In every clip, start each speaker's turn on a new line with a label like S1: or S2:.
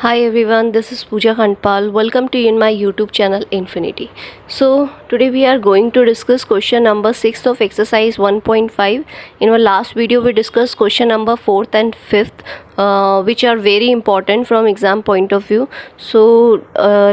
S1: Hi everyone, this is Pooja Khandpal. Welcome to you in my YouTube channel Infinity. So today we are going to discuss question number 6 of exercise 1.5. In our last video we discussed question number 4th and 5th, which are very important from exam point of view. So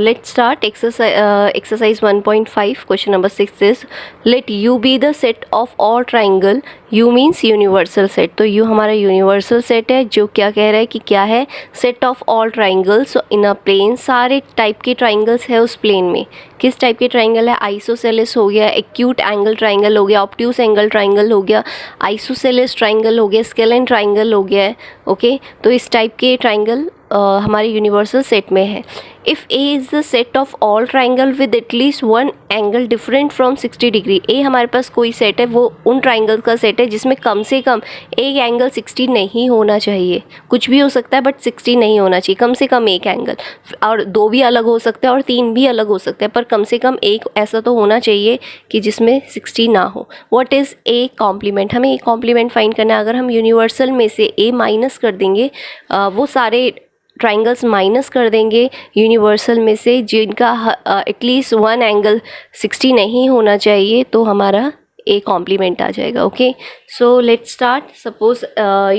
S1: let's start exercise 1.5. Question number 6 is, let U be the set of all triangle. U means universal set. तो U हमारा universal set है जो क्या कह रहा है कि क्या है, set of all triangles in a plane. सारे टाइप के ट्राइंगल्स है उस प्लेन में. किस टाइप के ट्राइंगल है? आइसोसेलेस हो गया, एक्यूट एंगल ट्राइंगल हो गया, ऑब्ट्यूस एंगल ट्राइंगल हो गया, आइसोसेलेस ट्राइंगल हो गया, स्केलेन ट्राइंगल हो गया है. ओके, तो इस टाइप के ट्राइंगल हमारे यूनिवर्सल सेट में है. If A is the set of all triangle with at least one angle different from 60 degree. A हमारे पास कोई सेट है, वो उन ट्राइंगल का सेट है जिसमें कम से कम एक एंगल 60 नहीं होना चाहिए. कुछ भी हो सकता है बट 60 नहीं होना चाहिए. कम से कम एक एंगल, और दो भी अलग हो सकते हैं और तीन भी अलग हो सकते हैं, पर कम से कम एक ऐसा तो होना चाहिए कि जिसमें 60 ना हो. What is A complement? हमें ए कॉम्प्लीमेंट फाइंड करना है. अगर हम यूनिवर्सल में से ए माइनस कर देंगे, वो सारे ट्राइंगल्स माइनस कर देंगे यूनिवर्सल में से जिनका एटलीस्ट वन एंगल 60 नहीं होना चाहिए, तो हमारा ए कॉम्प्लीमेंट आ जाएगा. Okay, so let's start. Suppose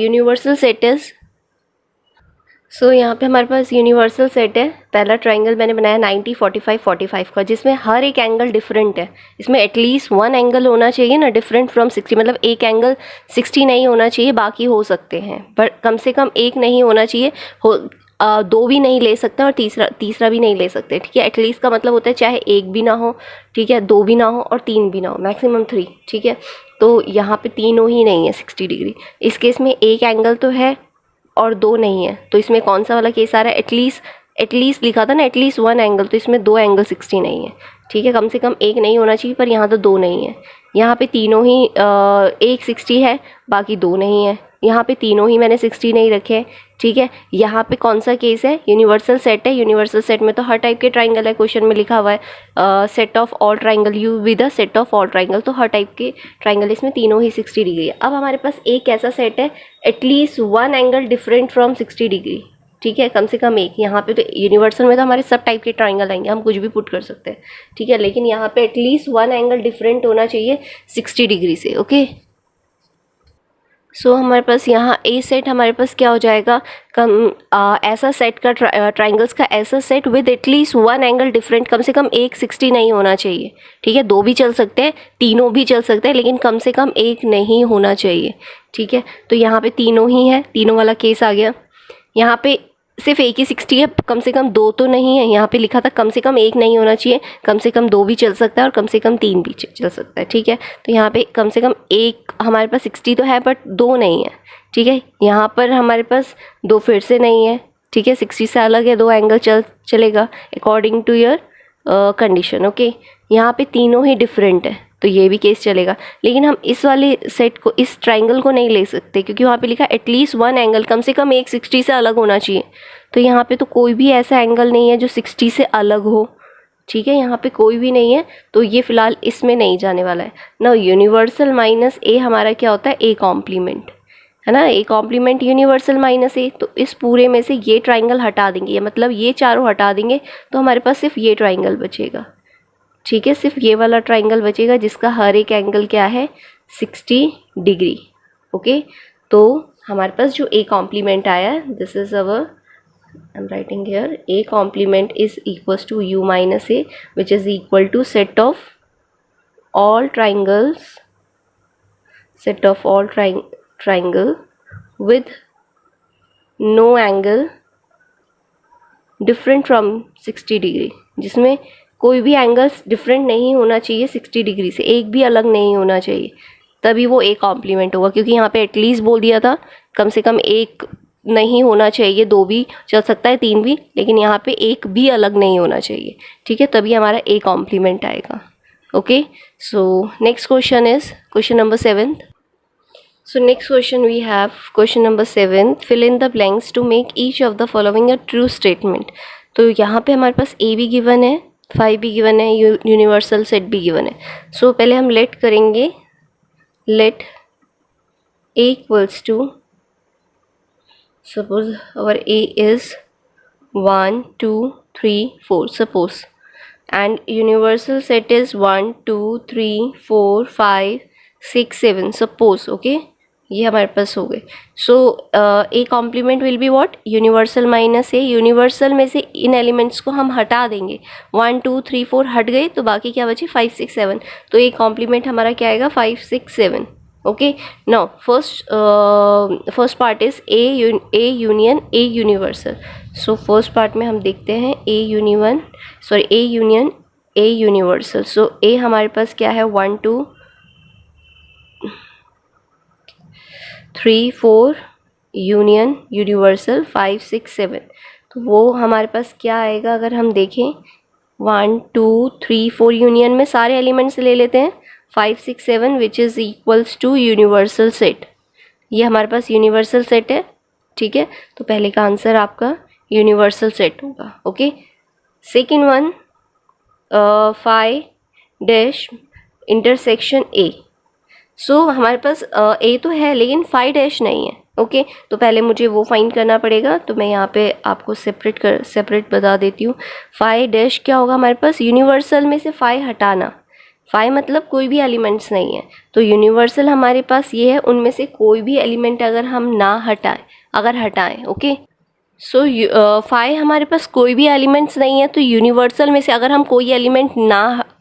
S1: universal set is, so यहाँ पे हमारे पास यूनिवर्सल सेट है. पहला ट्राइंगल मैंने बनाया 90 45 45 का, जिसमें हर एक एंगल डिफरेंट है. इसमें एटलीस्ट वन एंगल होना चाहिए ना, डिफरेंट फ्रॉम 60. मतलब एक एंगल 60 नहीं होना चाहिए, बाकी हो सकते हैं, पर कम से कम एक नहीं होना चाहिए. दो भी नहीं ले सकते और तीसरा भी नहीं ले सकते. ठीक है, एटलीस्ट का मतलब होता है चाहे एक भी ना हो, ठीक है, दो भी ना हो और तीन भी ना हो, मैक्सिमम 3. ठीक है, तो यहाँ पे तीनों ही नहीं है 60 डिग्री. इस केस में एक एंगल तो है और दो नहीं है, तो इसमें कौन सा वाला केस आ रहा है? एटलीस्ट लिखा था ना, एटलीस्ट वन एंगल, तो इसमें दो एंगल 60 नहीं है. ठीक है, कम से कम एक नहीं होना चाहिए, पर यहाँ तो दो नहीं है. यहाँ पे तीनों ही एक 60 है, बाकी दो नहीं है. यहाँ पे तीनों ही मैंने 60 नहीं रखे. ठीक है, यहाँ पे कौन सा केस है? यूनिवर्सल सेट है. यूनिवर्सल सेट में तो हर टाइप के ट्राइंगल है. क्वेश्चन में लिखा हुआ है set of all triangle, you with the set of all triangle, तो हर टाइप के ट्राइंगल, इसमें तीनों ही 60 डिग्री है. अब हमारे पास एक ऐसा सेट है at least one angle different from 60 degree. ठीक है, कम से कम एक. यहाँ पे तो यूनिवर्सल में तो हमारे सब टाइप के ट्राइंगल आएंगे, हम कुछ भी पुट कर सकते हैं. ठीक है, लेकिन यहाँ पे एटलीस्ट वन एंगल डिफरेंट होना चाहिए 60 डिग्री से. ओके, सो हमारे पास यहाँ ए सेट हमारे पास क्या हो जाएगा? ऐसा सेट का ट्राइंगल्स का ऐसा set with at least one angle different, कम से कम एक 60 नहीं होना चाहिए. ठीक है, दो भी चल सकते हैं, तीनों भी चल सकते हैं, लेकिन कम से कम एक नहीं होना चाहिए. ठीक है, तो यहाँ पे तीनों ही है, तीनों वाला केस आ गया. यहाँ पे सिर्फ एक ही 60 है, कम से कम दो तो नहीं है. यहाँ पे लिखा था कम से कम एक नहीं होना चाहिए, कम से कम दो भी चल सकता है और कम से कम तीन भी चल सकता है. ठीक है, तो यहाँ पे कम से कम एक हमारे पास 60 तो है बट दो नहीं है. ठीक है, यहाँ पर हमारे पास दो फिर से नहीं है. ठीक है, 60 से अलग है, दो एंगल चलेगा according to your condition. Okay, यहाँ पे तीनों ही डिफरेंट है, तो ये भी केस चलेगा. लेकिन हम इस वाले सेट को, इस ट्राइंगल को नहीं ले सकते, क्योंकि वहाँ पे लिखा एटलीस्ट वन एंगल, कम से कम एक 60 से अलग होना चाहिए. तो यहाँ पे तो कोई भी ऐसा एंगल नहीं है जो 60 से अलग हो. ठीक है, यहाँ पे कोई भी नहीं है, तो ये फिलहाल इसमें नहीं जाने वाला है ना. यूनिवर्सल माइनस ए हमारा क्या होता है? ए कॉम्प्लीमेंट है ना. ए कॉम्प्लीमेंट यूनिवर्सल माइनस ए, तो इस पूरे में से ये ट्राइंगल हटा देंगे, मतलब ये चारों हटा देंगे, तो हमारे पास सिर्फ ये ट्राइंगल बचेगा. ठीक है, सिर्फ ये वाला ट्राइंगल बचेगा जिसका हर एक एंगल क्या है? 60 डिग्री. ओके, तो हमारे पास जो ए कॉम्प्लीमेंट आया, this is our, I am writing here, A complement is equals to U minus A, which is equal to set of all triangles, set of all triangle with no angle different from 60 degree, जिसमें कोई भी angles different नहीं होना चाहिए 60 degree से, एक भी अलग नहीं होना चाहिए, तभी वो एक कॉम्प्लीमेंट होगा. क्योंकि यहाँ पे एटलीस्ट बोल दिया था, कम से कम एक नहीं होना चाहिए, दो भी चल सकता है, तीन भी, लेकिन यहाँ पे एक भी अलग नहीं होना चाहिए. ठीक है, तभी हमारा ए कॉम्प्लीमेंट आएगा. Okay, so next question is question number 7. So next question we have question number 7. Fill in the blanks to make each of the following a true statement. तो यहाँ पे हमारे पास a भी गिवन है, 5 भी given है, universal set भी given है. सो पहले हम लेट करेंगे. Let a equals to, suppose our a is 1 2 3 4 suppose, and universal set is 1 2 3 4 5 6 7 suppose. okay, ये हमारे पास हो गए. So A complement will be what, universal minus A. Universal में से इन एलिमेंट्स को हम हटा देंगे. 1 2 3 4 हट गए तो बाकी क्या बचे 5 6 7. तो ए कॉम्प्लीमेंट हमारा क्या आएगा 5 6 7. okay, now first part is a union a universal. so first part में हम देखते हैं a union a universal. so a हमारे पास क्या है 1 2 3 4 यूनियन यूनिवर्सल 5 6 7. तो वो हमारे पास क्या आएगा अगर हम देखें 1 2 3 4 यूनियन में सारे एलिमेंट्स ले लेते हैं 5 6 7 which is equals to universal set. ये हमारे पास यूनिवर्सल सेट है. ठीक है, तो पहले का आंसर आपका यूनिवर्सल सेट होगा. Okay, second one 5 dash intersection A. So हमारे पास ए तो है लेकिन 5 डैश नहीं है. ओके, तो पहले मुझे वो फाइंड करना पड़ेगा. तो मैं यहाँ पे आपको सेपरेट बता देती हूँ. 5 डैश क्या होगा हमारे पास, यूनिवर्सल में से 5 हटाना. 5 मतलब कोई भी एलिमेंट्स नहीं है. तो यूनिवर्सल हमारे पास ये है, उनमें से कोई भी एलिमेंट अगर हम ना हटाएं. ओके, सो 5 हमारे पास कोई भी एलिमेंट्स नहीं है. तो यूनिवर्सल में से अगर हम कोई एलिमेंट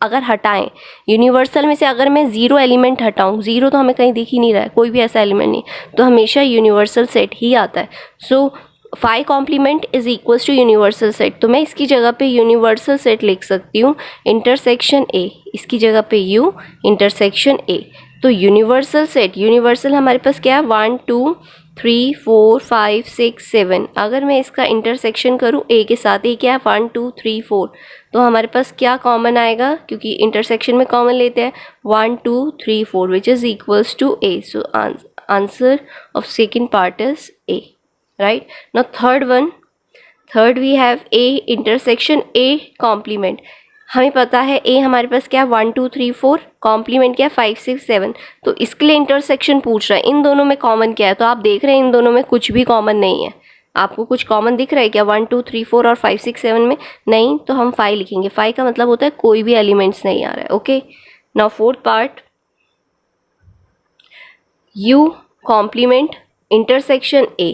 S1: अगर हटाएं, यूनिवर्सल में से अगर मैं 0 एलिमेंट हटाऊं, 0 तो हमें कहीं दिख ही नहीं रहा है, कोई भी ऐसा एलिमेंट नहीं, तो हमेशा यूनिवर्सल सेट ही आता है. So 5 complement is equals to universal set. तो मैं इसकी जगह पे यूनिवर्सल सेट लिख सकती हूँ इंटरसेक्शन ए. इसकी जगह पे यू इंटरसेक्शन ए. तो यूनिवर्सल सेट, यूनिवर्सल हमारे पास क्या है 1 2 3 4 5 6 7. अगर मैं इसका इंटरसेक्शन करूँ ए के साथ, ए क्या है 1 2 3 4, तो हमारे पास क्या कॉमन आएगा, क्योंकि इंटरसेक्शन में कॉमन लेते हैं 1 2 3 4 which is equals to A. So answer of second part is A. right, now third we have a intersection a complement. हमें पता है a हमारे पास क्या है 1 2 3 4, कॉम्प्लीमेंट क्या है 5 6 7. तो इसके लिए इंटरसेक्शन पूछ रहा है, इन दोनों में कॉमन क्या है. तो आप देख रहे हैं इन दोनों में कुछ भी कॉमन नहीं है. आपको कुछ कॉमन दिख रहा है क्या 1 2 3 4 और 5 6 7 में? नहीं, तो हम 5 लिखेंगे. 5 का मतलब होता है कोई भी एलिमेंट्स नहीं आ रहा है. Okay, now fourth part, u complement intersection a.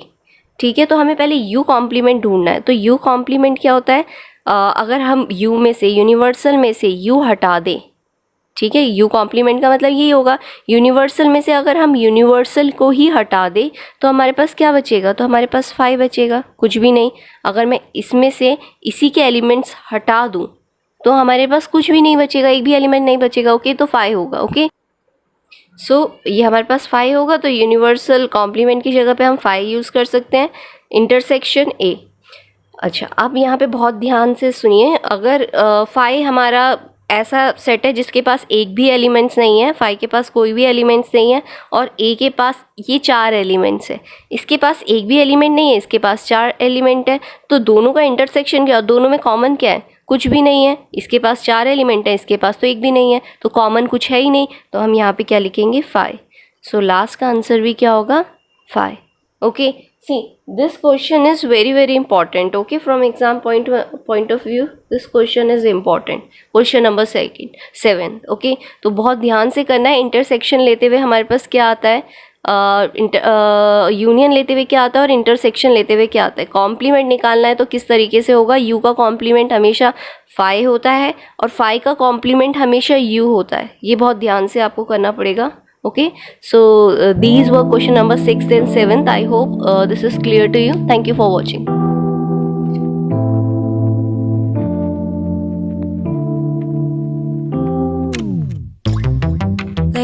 S1: ठीक है, तो हमें पहले u कॉम्प्लीमेंट ढूंढना है. तो u कॉम्प्लीमेंट क्या होता है, अगर हम u में से, यूनिवर्सल में से u हटा दें. ठीक है, u कॉम्प्लीमेंट का मतलब यही होगा, यूनिवर्सल में से अगर हम यूनिवर्सल को ही हटा दें तो हमारे पास क्या बचेगा, तो हमारे पास 5 बचेगा, कुछ भी नहीं. अगर मैं इसमें से इसी के एलिमेंट्स हटा दूँ तो हमारे पास कुछ भी नहीं बचेगा, एक भी एलिमेंट नहीं बचेगा. ओके, तो 5 होगा. ओके, सो ये हमारे पास 5 होगा. तो यूनिवर्सल कॉम्प्लीमेंट की जगह पे हम 5 यूज़ कर सकते हैं. Intersection A. अच्छा, अब यहाँ पे बहुत ध्यान से सुनिए. अगर 5 हमारा ऐसा सेट है जिसके पास एक भी एलिमेंट्स नहीं है, 5 के पास कोई भी एलिमेंट्स नहीं है, और ए के पास ये 4 एलिमेंट्स है, इसके पास एक भी एलिमेंट नहीं है, इसके पास 4 एलिमेंट है. तो दोनों का इंटरसेक्शन क्या, दोनों में कॉमन क्या है, कुछ भी नहीं है. इसके पास 4 एलिमेंट है, इसके पास तो एक भी नहीं है, तो कॉमन कुछ है ही नहीं. तो हम यहाँ पे क्या लिखेंगे 5. सो लास्ट का आंसर भी क्या होगा 5. Okay, see this question is very important. okay, from exam point of view this question is important. Question number 7. Okay, तो बहुत ध्यान से करना है. इंटरसेक्शन लेते हुए हमारे पास क्या आता है, यूनियन लेते हुए क्या आता है और इंटरसेक्शन लेते हुए क्या आता है. कॉम्प्लीमेंट निकालना है तो किस तरीके से होगा, u का कॉम्प्लीमेंट हमेशा 5 होता है और 5 का कॉम्प्लीमेंट हमेशा u होता है. ये बहुत ध्यान से आपको करना पड़ेगा. okay, so these were question number 6th and 7th. I hope this is clear to you. Thank you for watching.